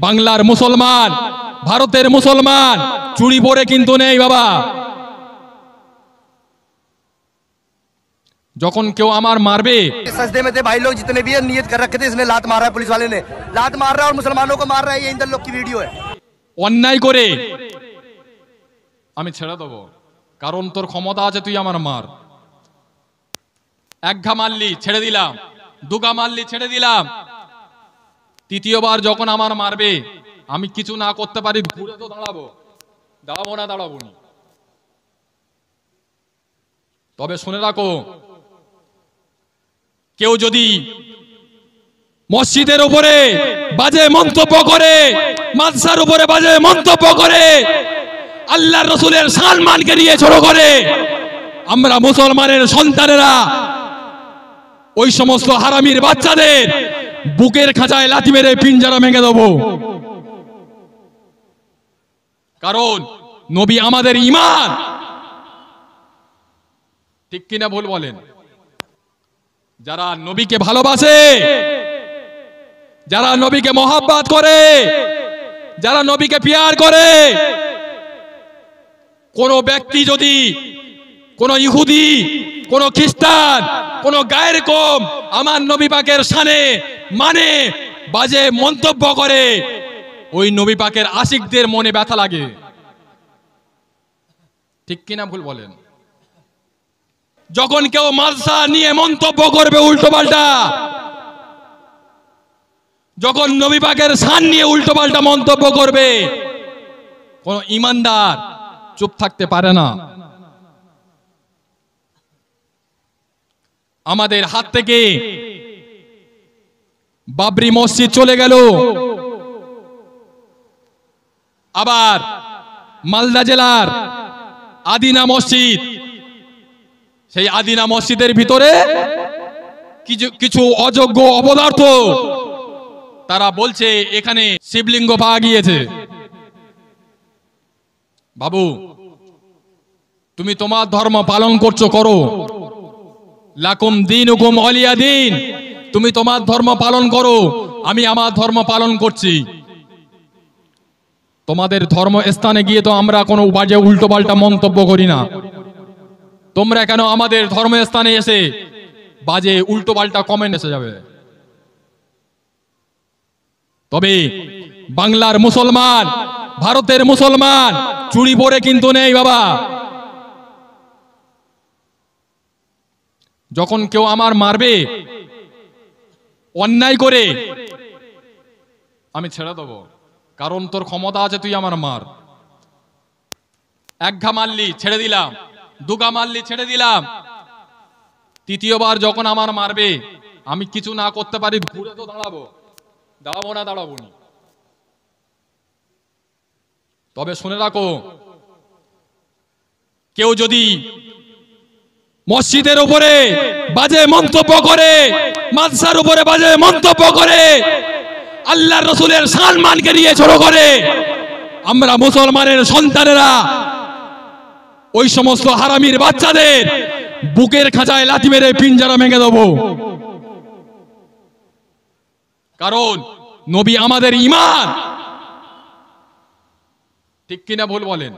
বাংলার মুসলমান, ভারতের মুসলমান চুরি পরে কিন্তু নেই বাবা। যখন কেউ আমার মারবে, सजदे में थे भाई लोग जितने भी नियत कर रखे थे, इसने लात मारा है, पुलिस वाले ने लात मार रहा है और मुसलमानों को मार रहा है। ये इन लोग की वीडियो है। অন্যায় করে আমি ছেড়ে দেবো, কারণ তোর ক্ষমতা আছে, তুই আমার মার। এক ঘা মারলি ছেড়ে দিলাম, দুঘা মারলি ছেড়ে দিলাম, তৃতীয়বার যখন আমার মারবে আমি কিছু না করতে পারি, ঘুরে তো দাঁড়াবো, দাঁড়াবো না দাঁড়াবো নি। তবে শুনে রাখো, কেউ যদি মসজিদের উপরে বাজে মন্তব্য করে, মাদ্রাসার উপরে বাজে মন্তব্য করে, আল্লাহর রাসূলের সম্মানকে নিয়ে ছোট করে, আমরা মুসলমানের সন্তানেরা ওই সমস্ত হারামির বাচ্চাদের বুকের খাঁচায় লাথি মেরে পিঞ্জারা ভেঙে দেবো। কারণ নবী আমাদের ঈমান। ঠিক কিনা ভুল বলেন? যারা নবীকে ভালোবাসে, যারা নবীকে মহব্বত করে, যারা নবীকে প্যার করে, কোন ব্যক্তি যদি কোন ইহুদি, কোন খ্রিস্টান, কোন গায়ের কম আমার নবী পাকের শানে মানে বাজে মন্তব্য করে, ওই নবী পাকের আশিকদের মনে ব্যথা লাগে। ঠিক কিনা ভুল বলেন? যখন কেউ মাদ্রাসা নিয়ে মন্তব্য করবে উল্টো পাল্টা, যখন নবী পাকের শান নিয়ে উল্টো পাল্টা মন্তব্য করবে, কোন ঈমানদার চুপ থাকতে পারে না। আমাদের হাত থেকে বাবরি মসজিদ চলে গেল, আবার মালদা জেলার আদিনা মসজিদ, সেই আদিনা মসজিদের ভিতরে কিছু অযোগ্য অপদার্থ তারা বলছে এখানে শিবলিঙ্গ পাওয়া গিয়েছে। বাবু, তুমি তোমার ধর্ম পালন করছো, করো, লাকুম দীনুকুম ওয়ালিয়া দীন, তুমি তোমার ধর্ম পালন করো, আমি আমার ধর্ম পালন করছি। তোমাদের ধর্ম স্থানে গিয়ে তো আমরা কোনো বাজে উল্টো পাল্টা মন্তব্য করি না, তোমরা কেন আমাদের ধর্মস্থানে এসে বাজে উল্টো পাল্টা কমেন্ট এসে যাবে? তবে বাংলার মুসলমান, ভারতের মুসলমান চুরি পরে কিন্তু নেই বাবা। যখন কেউ আমার মারবে অন্যায় করে আমি ছেড়ে দেবো, কারণ তোর ক্ষমতা আছে, তুই আমার মার। এক ঘা মারলি ছেড়ে দিলাম, দুঘা মারলি ছেড়ে দিলাম, তৃতীয়বার যখন আমার মারবে আমি কিছু না করতে পারি, ঘুরে তো দাঁড়াবো, দাঁড়াবো না দাঁড়াবো নি। তবে শুনে রাখো, কেউ যদি মসজিদের উপরে বাজে মন্তব্য করে, মাদ্রাসার উপরে বাজে মন্তব্য করে, আল্লাহর রাসূলের সম্মানকে নিয়ে ছোট করে, আমরা মুসলমানের সন্তানেরা ওই সমস্ত হারামির বাচ্চাদের বুকের খাঁচায় লাথি মেরে পিঞ্জারা ভেঙে দেবো। কারণ নবী আমাদের ঈমান। ঠিক কিনা ভুল বলেন?